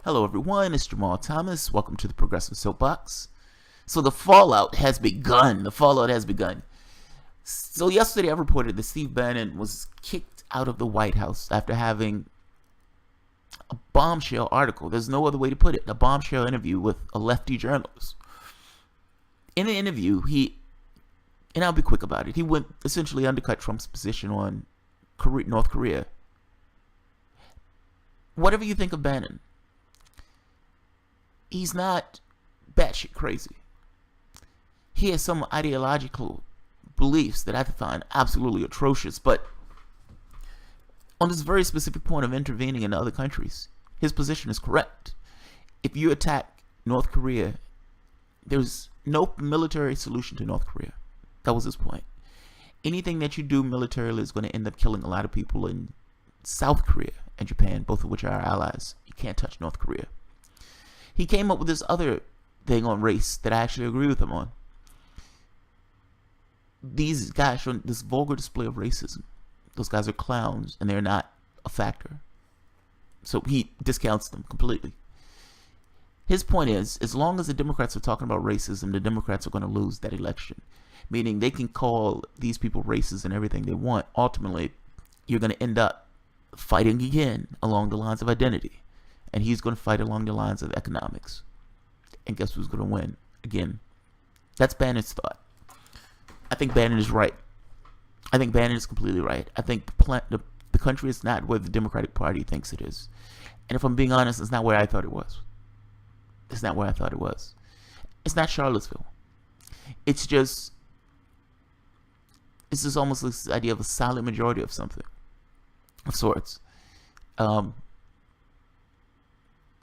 Hello everyone, it's Jamal Thomas. Welcome to the Progressive Soapbox. So the fallout has begun. So yesterday I reported that Steve Bannon was kicked out of the White House after having a bombshell article. There's no other way to put it. A bombshell interview with a lefty journalist. In the interview, and I'll be quick about it, he went essentially undercut Trump's position on North Korea. Whatever you think of Bannon, he's not batshit crazy. He has some ideological beliefs that I find absolutely atrocious, but on this very specific point of intervening in other countries, his position is correct. If you attack North Korea, there's no military solution to North Korea. That was his point. Anything that you do militarily is going to end up killing a lot of people in South Korea and Japan, both of which are our allies. You can't touch North Korea. He came up with this other thing on race that I actually agree with him on. These guys show this vulgar display of racism. Those guys are clowns and they're not a factor. So he discounts them completely. His point is, as long as the Democrats are talking about racism, the Democrats are going to lose that election. Meaning they can call these people racist and everything they want. Ultimately, you're going to end up fighting again along the lines of identity. And he's going to fight along the lines of economics. And guess who's going to win? Again, that's Bannon's thought. I think Bannon is right. I think Bannon is completely right. I think the country is not where the Democratic Party thinks it is. And if I'm being honest, it's not where I thought it was. It's not where I thought it was. It's not Charlottesville. It's just almost this idea of a silent majority of something, of sorts.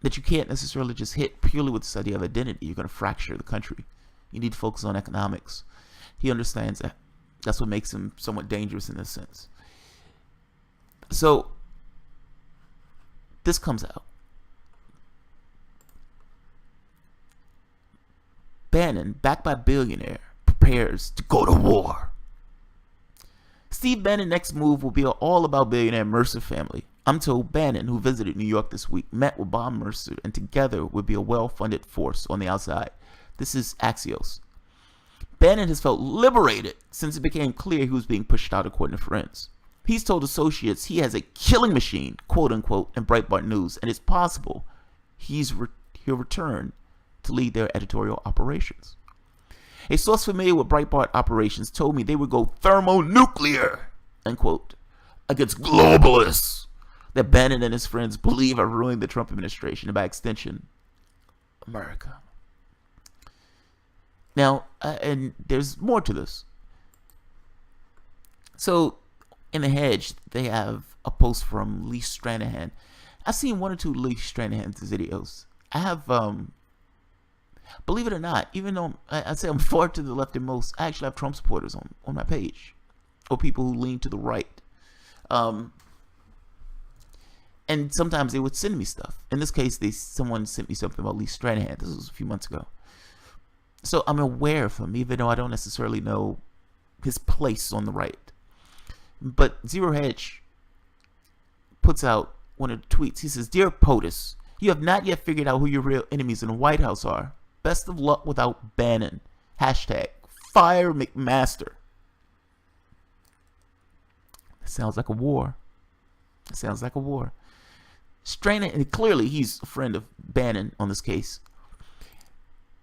That you can't necessarily just hit purely with this idea of identity. You're going to fracture the country. You need to focus on economics. He understands that. That's what makes him somewhat dangerous in this sense. So, this comes out. Bannon, backed by billionaire, prepares to go to war. Steve Bannon's next move will be all about billionaire Mercer family. I'm told Bannon, who visited New York this week, met with Bob Mercer and together would be a well-funded force on the outside. This is Axios. Bannon has felt liberated since it became clear he was being pushed out according to friends. He's told associates he has a killing machine, quote-unquote, in Breitbart News, and it's possible he'll return to lead their editorial operations. A source familiar with Breitbart operations told me they would go thermonuclear, unquote, against globalists that Bannon and his friends believe are ruining the Trump administration and by extension, America. Now, and there's more to this. So, in the hedge, they have a post from Lee Stranahan. I've seen one or two Lee Stranahan's videos. I have, believe it or not, even though I say I'm far to the left and most, I actually have Trump supporters on my page, or people who lean to the right. And sometimes they would send me stuff. In this case, someone sent me something about Lee Stranahan. This was a few months ago. So I'm aware of him, even though I don't necessarily know his place on the right. But Zero Hedge puts out one of the tweets. He says, "Dear POTUS, you have not yet figured out who your real enemies in the White House are. Best of luck without Bannon. Hashtag Fire McMaster." That sounds like a war. It sounds like a war. And clearly he's a friend of Bannon on this case.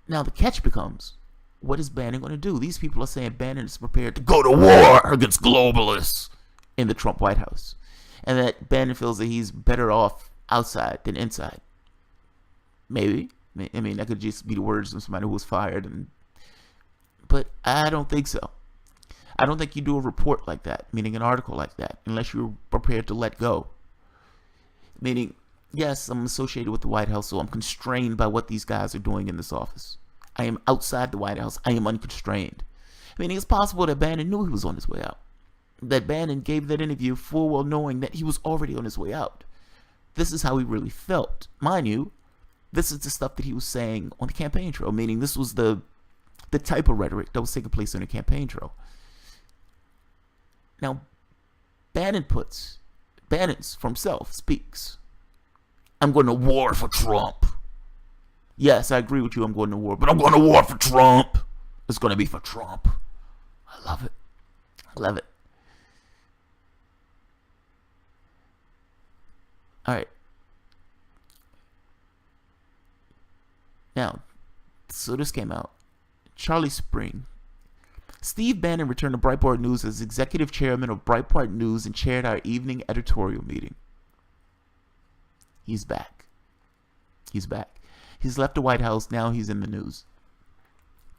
Now the catch becomes, what is Bannon going to do? These people are saying Bannon is prepared to go to war against globalists in the Trump White House. And that Bannon feels that he's better off outside than inside. Maybe. I mean, that could just be the words of somebody who was fired. But I don't think so. I don't think you do a report like that, meaning an article like that, unless you're prepared to let go. Meaning, yes, I'm associated with the White House, so I'm constrained by what these guys are doing in this office. I am outside the White House. I am unconstrained. Meaning it's possible that Bannon knew he was on his way out. That Bannon gave that interview full well knowing that he was already on his way out. This is how he really felt. Mind you, this is the stuff that he was saying on the campaign trail, meaning this was the type of rhetoric that was taking place on the campaign trail. Now, Bannon for himself speaks I'm going to war for Trump. Yes, I agree with you. I'm going to war, but I'm going to war for Trump. It's going to be for Trump. I love it. I love it. All right. Now, so this came out. Charlie Spring. Steve Bannon returned to Breitbart News as executive chairman of Breitbart News and chaired our evening editorial meeting. He's back. He's back. He's left the White House. Now he's in the news.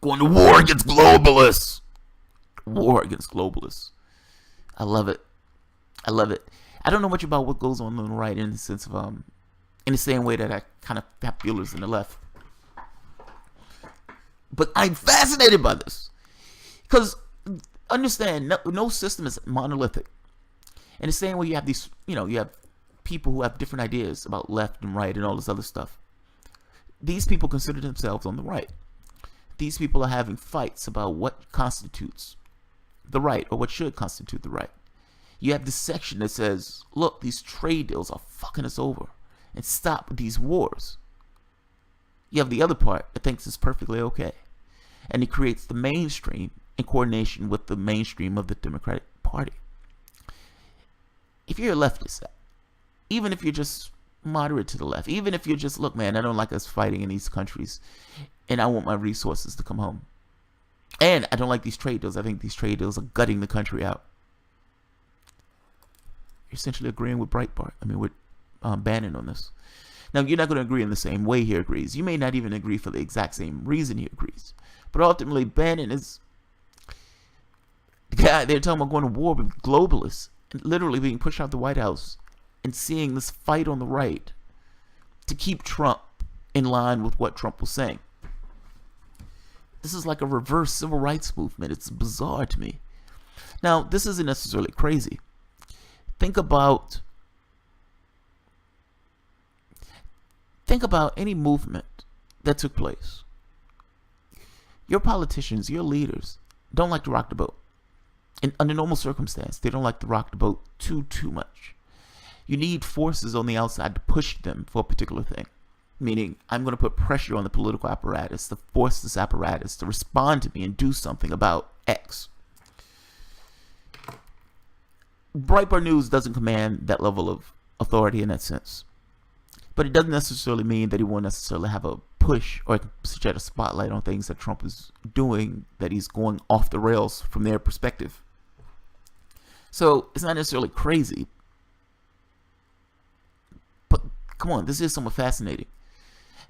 Going to war against globalists. War against globalists. I love it. I love it. I don't know much about what goes on the right in the sense of in the same way that I kind of have feelers in the left. But I'm fascinated by this. Because understand, no system is monolithic. In the same way you have these, you have people who have different ideas about left and right and all this other stuff. These people consider themselves on the right. These people are having fights about what constitutes the right or what should constitute the right. You have this section that says, look, these trade deals are fucking us over and stop these wars. You have the other part that thinks it's perfectly okay. And it creates the mainstream in coordination with the mainstream of the Democratic Party. If you're a leftist, even if you're just moderate to the left, even if you're just, look, man, I don't like us fighting in these countries and I want my resources to come home. And I don't like these trade deals. I think these trade deals are gutting the country out. You're essentially agreeing with Breitbart. With Bannon on this. Now, you're not going to agree in the same way he agrees. You may not even agree for the exact same reason he agrees. But ultimately, Bannon is the guy they're talking about going to war with globalists and literally being pushed out the White House and seeing this fight on the right to keep Trump in line with what Trump was saying. This is like a reverse civil rights movement. It's bizarre to me. Now, this isn't necessarily crazy. Think about any movement that took place. Your politicians, your leaders, don't like to rock the boat. Under normal circumstance, they don't like to rock the boat too much. You need forces on the outside to push them for a particular thing. Meaning, I'm going to put pressure on the political apparatus to force this apparatus to respond to me and do something about X. Breitbart News doesn't command that level of authority in that sense. But it doesn't necessarily mean that he won't necessarily have a push or shed a spotlight on things that Trump is doing, that he's going off the rails from their perspective. So it's not necessarily crazy. But come on, this is somewhat fascinating.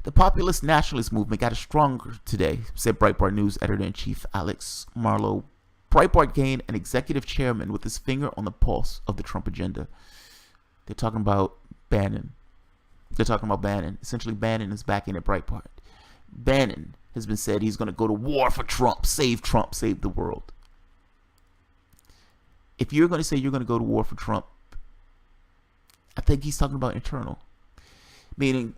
The populist nationalist movement got stronger today, said Breitbart News editor-in-chief Alex Marlow. Breitbart gained an executive chairman with his finger on the pulse of the Trump agenda. They're talking about Bannon. Essentially, Bannon is backing at Breitbart. Bannon has been said he's going to go to war for Trump, save the world. If you're going to say you're going to go to war for Trump, I think he's talking about internal. Meaning,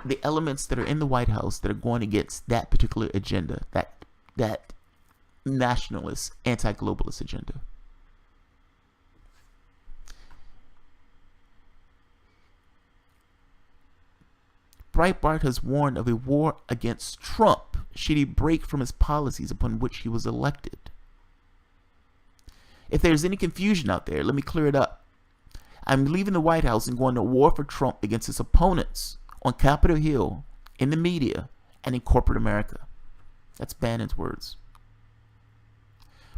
the elements that are in the White House that are going against that particular agenda, that nationalist, anti-globalist agenda. Breitbart has warned of a war against Trump should he break from his policies upon which he was elected. If there's any confusion out there, let me clear it up. I'm leaving the White House and going to war for Trump against his opponents on Capitol Hill, in the media, and in corporate America. That's Bannon's words.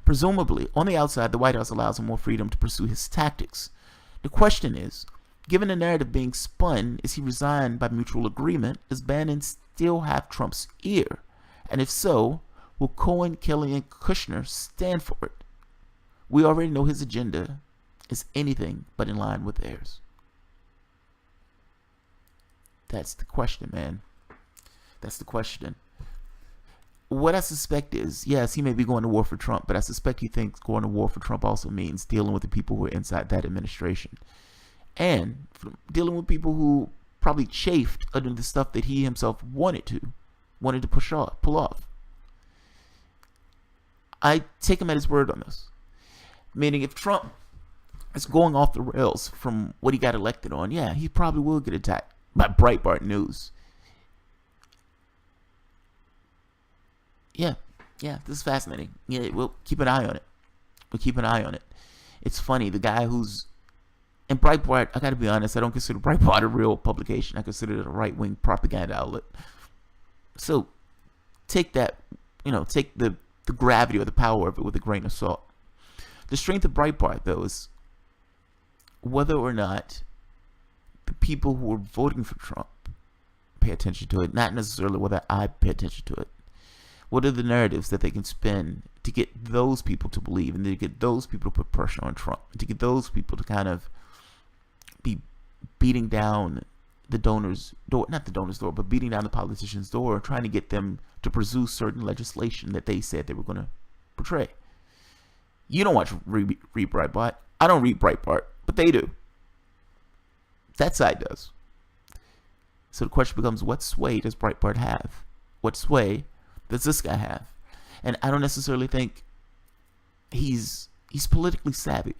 Presumably, on the outside, the White House allows him more freedom to pursue his tactics. The question is, given the narrative being spun, is he resigned by mutual agreement? Does Bannon still have Trump's ear? And if so, will Cohen, Kelly, and Kushner stand for it? We already know his agenda is anything but in line with theirs. That's the question, man. That's the question. What I suspect is, yes, he may be going to war for Trump, but I suspect he thinks going to war for Trump also means dealing with the people who are inside that administration. And dealing with people who probably chafed under the stuff that he himself wanted to pull off. I take him at his word on this. Meaning if Trump is going off the rails from what he got elected on, yeah, he probably will get attacked. by Breitbart News. Yeah, this is fascinating. Yeah, we'll keep an eye on it. It's funny, the guy who's in Breitbart, I gotta be honest, I don't consider Breitbart a real publication. I consider it a right-wing propaganda outlet. So take that, take the gravity or the power of it with a grain of salt. The strength of Breitbart, though, is whether or not the people who are voting for Trump pay attention to it, not necessarily whether I pay attention to it. What are the narratives that they can spin to get those people to believe, and to get those people to put pressure on Trump, to get those people to kind of be beating down the donors' door, not the donors' door, but beating down the politicians' door, trying to get them to pursue certain legislation that they said they were going to portray. You don't read Breitbart. I don't read Breitbart, but they do. That side does. So the question becomes, what sway does Breitbart have? What sway does this guy have? And I don't necessarily think he's politically savvy.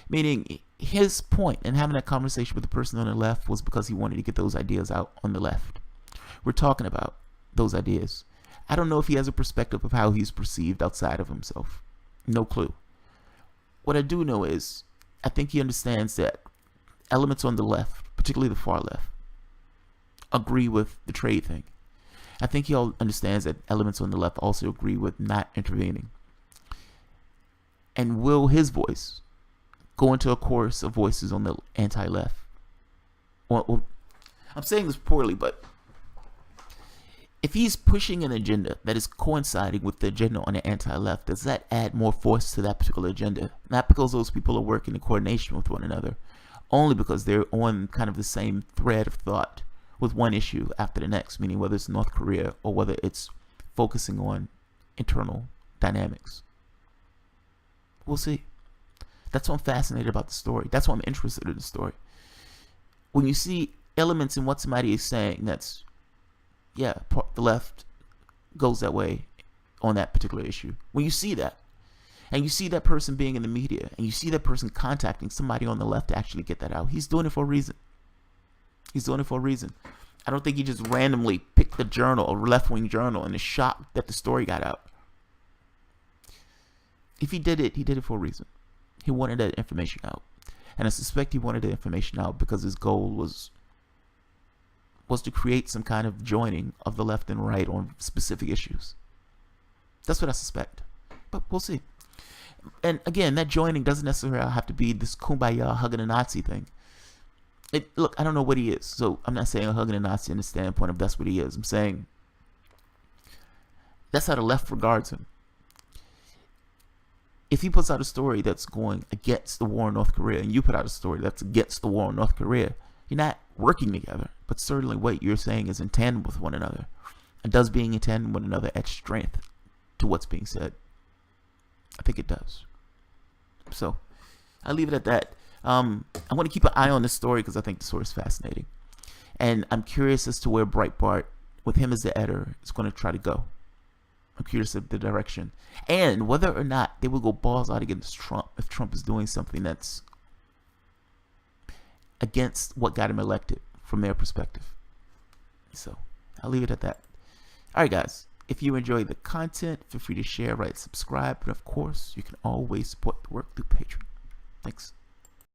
Meaning, his point in having that conversation with the person on the left was because he wanted to get those ideas out on the left. We're talking about those ideas. I don't know if he has a perspective of how he's perceived outside of himself. No clue. What I do know is, I think he understands that elements on the left, particularly the far left, agree with the trade thing. I think he all understands that elements on the left also agree with not intervening. And will his voice go into a chorus of voices on the anti-left? Well, I'm saying this poorly, but if he's pushing an agenda that is coinciding with the agenda on the anti-left, does that add more force to that particular agenda? Not because those people are working in coordination with one another, only because they're on kind of the same thread of thought with one issue after the next, meaning whether it's North Korea or whether it's focusing on internal dynamics. We'll see. That's why I'm fascinated about the story. That's why I'm interested in the story. When you see elements in what somebody is saying that's, the left goes that way on that particular issue. When you see that, and you see that person being in the media, and you see that person contacting somebody on the left to actually get that out, he's doing it for a reason. He's doing it for a reason. I don't think he just randomly picked a journal, a left-wing journal, and is shocked that the story got out. If he did it for a reason. He wanted that information out. And I suspect he wanted the information out because his goal was to create some kind of joining of the left and right on specific issues. That's what I suspect. But we'll see. And again, that joining doesn't necessarily have to be this kumbaya hugging a Nazi thing. Look, I don't know what he is, so I'm not saying hugging a Nazi in the standpoint of that's what he is. I'm saying that's how the left regards him. If he puts out a story that's going against the war in North Korea, and you put out a story that's against the war in North Korea, you're not working together, but certainly what you're saying is in tandem with one another. And does being in tandem with one another add strength to what's being said? I think it does. So I'll leave it at that. I want to keep an eye on this story because I think the story is fascinating. And I'm curious as to where Breitbart, with him as the editor, is going to try to go. I'm curious of the direction. And whether or not they will go balls out against Trump if Trump is doing something that's against what got him elected from their perspective. So I'll leave it at that. All right, guys. If you enjoy the content, feel free to share, subscribe. And of course, you can always support the work through Patreon. Thanks.